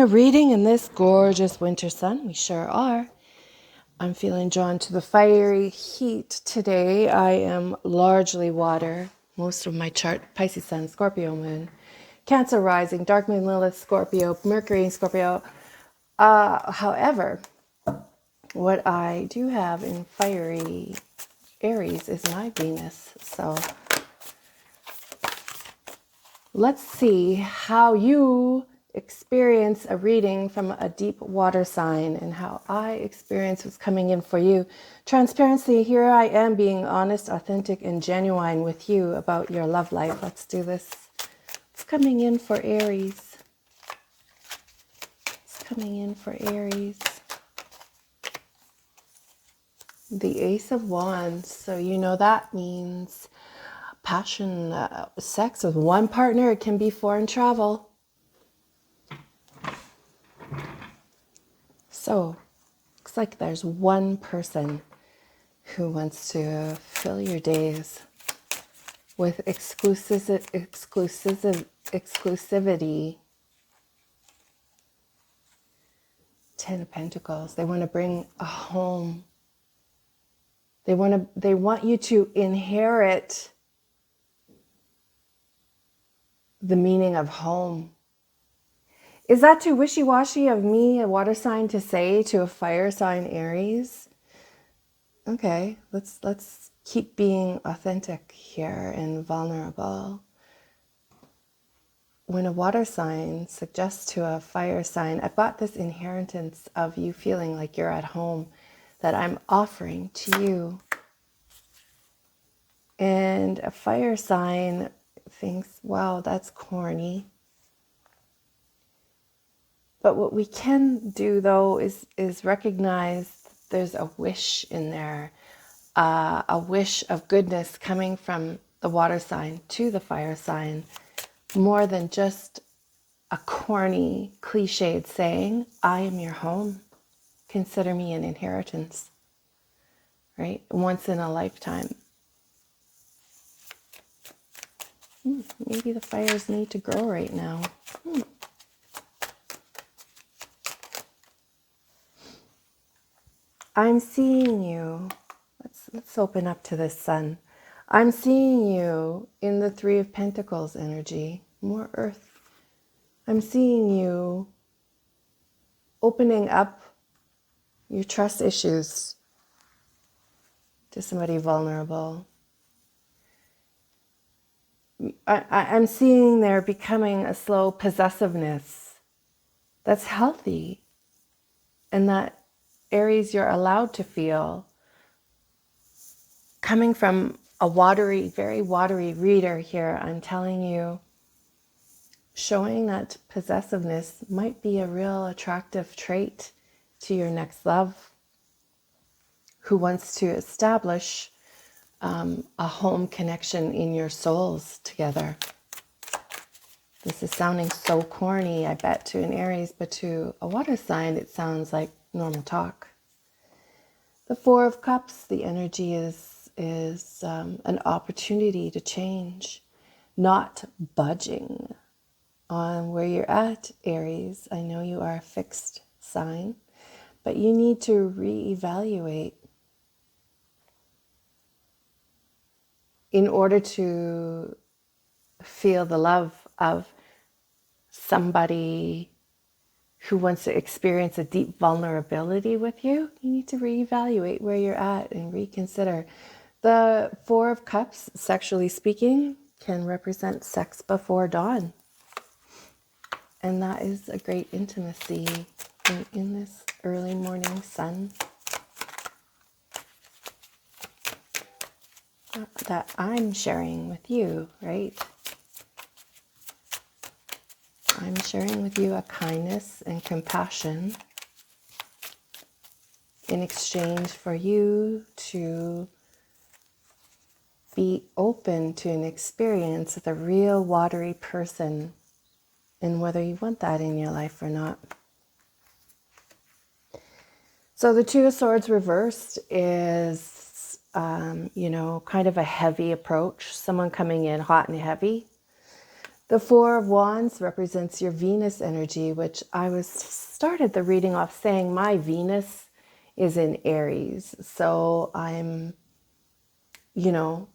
a reading in this gorgeous winter sun? We sure are. I'm feeling drawn to the fiery heat today. I am largely water. Most of my chart, Pisces Sun, Scorpio Moon, Cancer Rising, Dark Moon, Lilith, Scorpio, Mercury, Scorpio. However, what I do have in fiery Aries is my Venus. So let's see how you experience a reading from a deep water sign and how I experience what's coming in for you. Transparency, here I am being honest, authentic, and genuine with you about your love life. Let's do this. What's coming in for Aries? What's coming in for Aries? The Ace of Wands. So you know that means passion, sex with one partner. It can be foreign travel. So, looks like there's one person who wants to fill your days with exclusivity. 10 of Pentacles. They want to bring a home. They want you to inherit the meaning of home. Is that too wishy-washy of me, a water sign, to say to a fire sign Aries? Okay, let's keep being authentic here and vulnerable. When a water sign suggests to a fire sign, I've got this inheritance of you feeling like you're at home that I'm offering to you. And a fire sign thinks, wow, that's corny. But what we can do, though, is recognize there's a wish in there, a wish of goodness coming from the water sign to the fire sign, more than just a corny, cliched saying, I am your home. Consider me an inheritance, right? Once in a lifetime. Maybe the fires need to grow right now. I'm seeing you. Let's open up to this sun. I'm seeing you in the Three of Pentacles energy, more earth. I'm seeing you opening up your trust issues to somebody vulnerable. I'm seeing there becoming a slow possessiveness that's healthy, and that Aries, you're allowed to feel, coming from a watery, very watery reader here. I'm telling you, showing that possessiveness might be a real attractive trait to your next love, who wants to establish a home connection in your souls together. This is sounding so corny, I bet, to an Aries, but to a water sign, it sounds like normal talk. The Four of Cups, the energy is an opportunity to change, not budging on where you're at, Aries. I know you are a fixed sign, but you need to reevaluate in order to feel the love of somebody who wants to experience a deep vulnerability with you. You need to reevaluate where you're at and reconsider. The Four of Cups, sexually speaking, can represent sex before dawn. And that is a great intimacy in this early morning sun that I'm sharing with you, right? I'm sharing with you a kindness and compassion in exchange for you to be open to an experience with a real watery person, and whether you want that in your life or not. So the Two of Swords reversed is, kind of a heavy approach. Someone coming in hot and heavy. The Four of Wands represents your Venus energy, which I started the reading off saying my Venus is in Aries. So I'm, when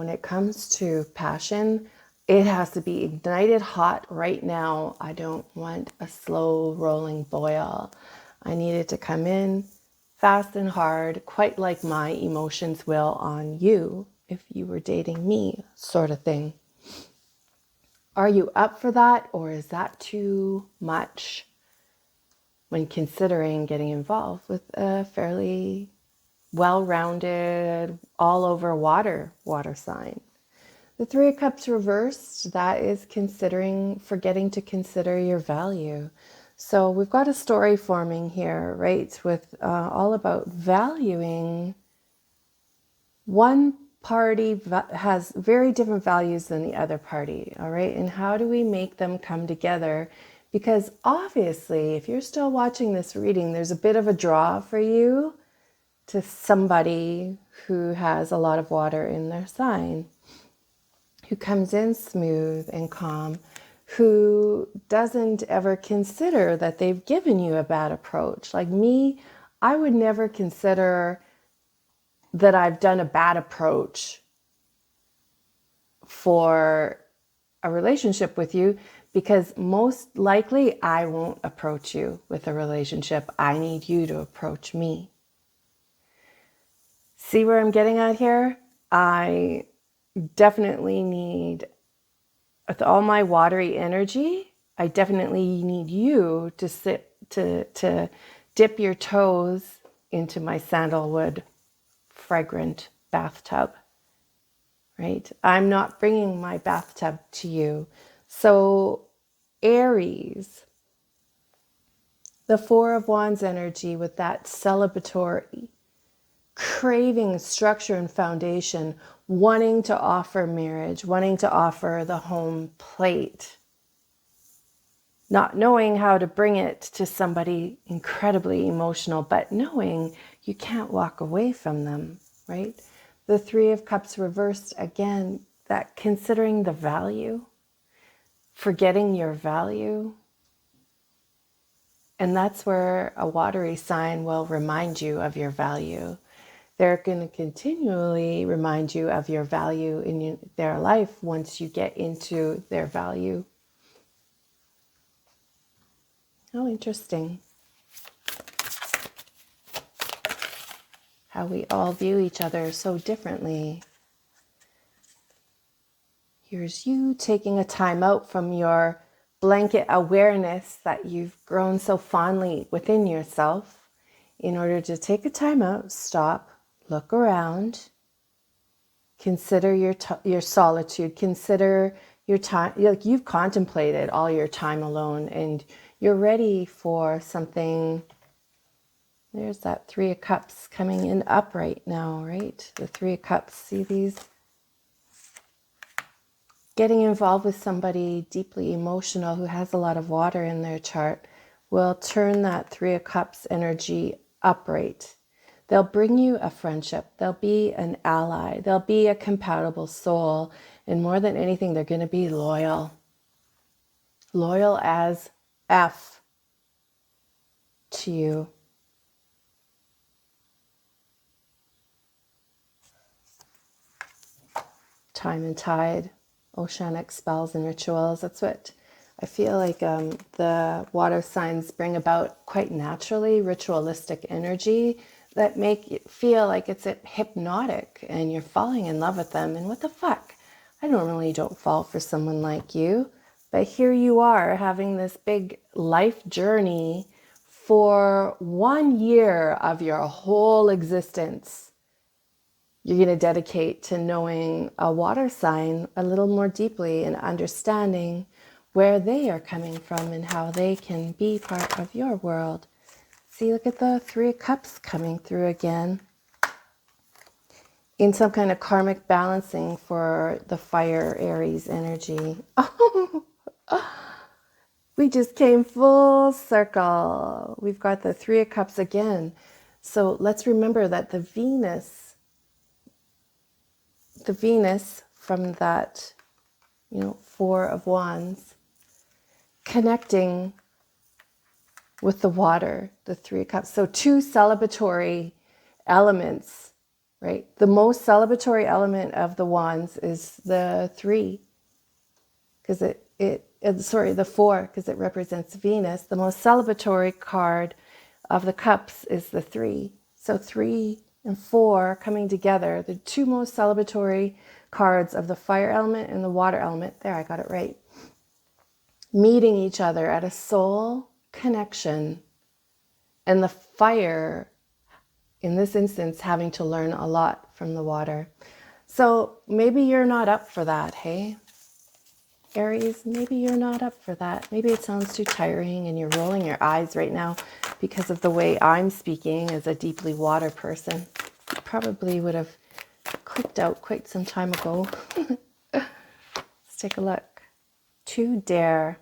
it comes to passion, it has to be ignited hot right now. I don't want a slow rolling boil. I need it to come in fast and hard, quite like my emotions will on you if you were dating me, sort of thing. Are you up for that, or is that too much when considering getting involved with a fairly well-rounded, all-over water sign? The Three of Cups reversed, that is forgetting to consider your value. So we've got a story forming here, right, with all about valuing. One party has very different values than the other party, all right? And how do we make them come together? Because obviously, if you're still watching this reading, there's a bit of a draw for you to somebody who has a lot of water in their sign, who comes in smooth and calm, who doesn't ever consider that they've given you a bad approach. Like me, I would never consider that I've done a bad approach for a relationship with you, because most likely I won't approach you with a relationship. I need you to approach me. See where I'm getting at here? I definitely need, with all my watery energy, I definitely need you to dip your toes into my sandalwood fragrant bathtub, right? I'm not bringing my bathtub to you. So Aries, the Four of Wands energy with that celebratory, craving structure and foundation, wanting to offer marriage, wanting to offer the home plate, not knowing how to bring it to somebody incredibly emotional, but knowing you can't walk away from them, right? The Three of Cups reversed, again, that considering the value, forgetting your value. And that's where a watery sign will remind you of your value. They're going to continually remind you of your value in their life once you get into their value. How interesting. How we all view each other so differently. Here's you taking a time out from your blanket awareness that you've grown so fondly within yourself in order to take a time out, stop, look around, consider your solitude, consider your time. Like you've contemplated all your time alone and you're ready for something. There's that Three of Cups coming in upright now, right? The Three of Cups, see these? Getting involved with somebody deeply emotional who has a lot of water in their chart will turn that Three of Cups energy upright. They'll bring you a friendship. They'll be an ally. They'll be a compatible soul. And more than anything, they're going to be loyal. Loyal as F to you. Time and tide, oceanic spells and rituals. That's what I feel like the water signs bring about quite naturally, ritualistic energy that make it feel like it's hypnotic and you're falling in love with them. And what the fuck? I don't fall for someone like you. But here you are having this big life journey for 1 year of your whole existence. You're going to dedicate to knowing a water sign a little more deeply and understanding where they are coming from and how they can be part of your world. See, look at the Three of Cups coming through again. In some kind of karmic balancing for the fire Aries energy. Oh, we just came full circle. We've got the Three of Cups again. So let's remember that the Venus from that, Four of Wands, connecting with the water, the Three of Cups. So two celebratory elements, right? The most celebratory element of the Wands is the three, because the four, because it represents Venus. The most celebratory card of the cups is the three. So 3 and 4 coming together, the two most celebratory cards of the fire element and the water element. There, I got it right. Meeting each other at a soul connection, and the fire, in this instance, having to learn a lot from the water. So maybe you're not up for that, hey? Aries, maybe you're not up for that. Maybe it sounds too tiring and you're rolling your eyes right now because of the way I'm speaking as a deeply water person. You probably would have clicked out quite some time ago. Let's take a look. To dare.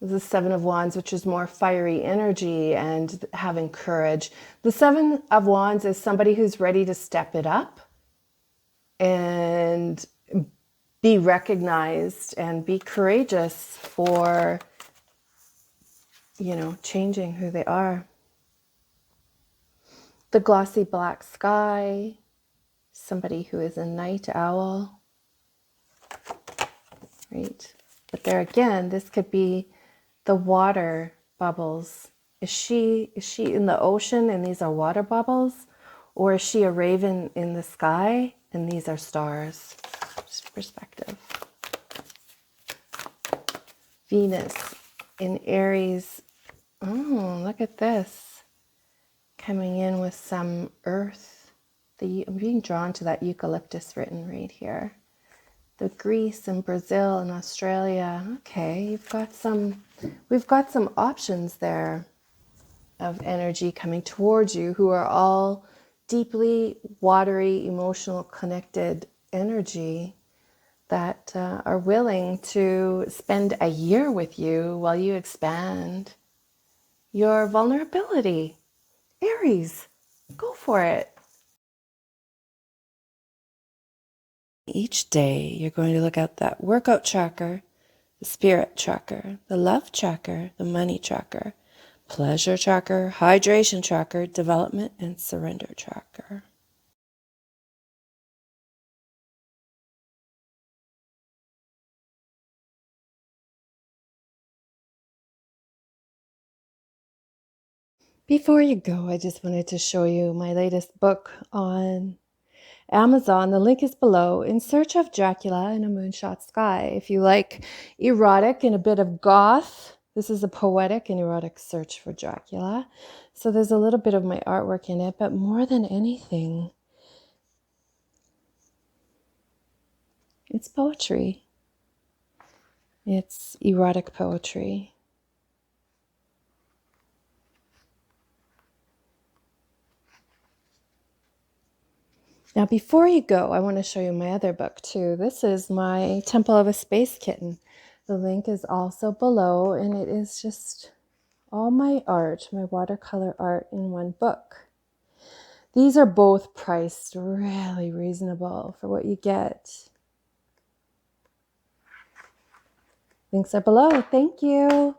This is the Seven of Wands, which is more fiery energy and having courage. The Seven of Wands is somebody who's ready to step it up and be recognized and be courageous for, changing who they are. The glossy black sky, somebody who is a night owl, right? But there again, this could be the water bubbles. Is she in the ocean and these are water bubbles? Or is she a raven in the sky and these are stars? Just perspective. Venus in Aries. Oh, look at this. Coming in with some earth. I'm being drawn to that eucalyptus written right here. The Greece and Brazil and Australia. Okay, we've got some options there of energy coming towards you who are all deeply watery, emotional, connected energy that are willing to spend a year with you while you expand your vulnerability. Aries, go for it. Each day, you're going to look at that workout tracker, the spirit tracker, the love tracker, the money tracker, pleasure tracker, hydration tracker, development, and surrender tracker. Before you go, I just wanted to show you my latest book on Amazon. The link is below. In Search of Dracula in a Moonshot Sky. If you like erotic and a bit of goth, this is a poetic and erotic search for Dracula. So there's a little bit of my artwork in it, but more than anything, it's poetry. It's erotic poetry. Now, before you go, I want to show you my other book too. This is my Temple of a Space Kitten. The link is also below, and it is just all my art, my watercolor art in one book. These are both priced really reasonable for what you get. Links are below. Thank you.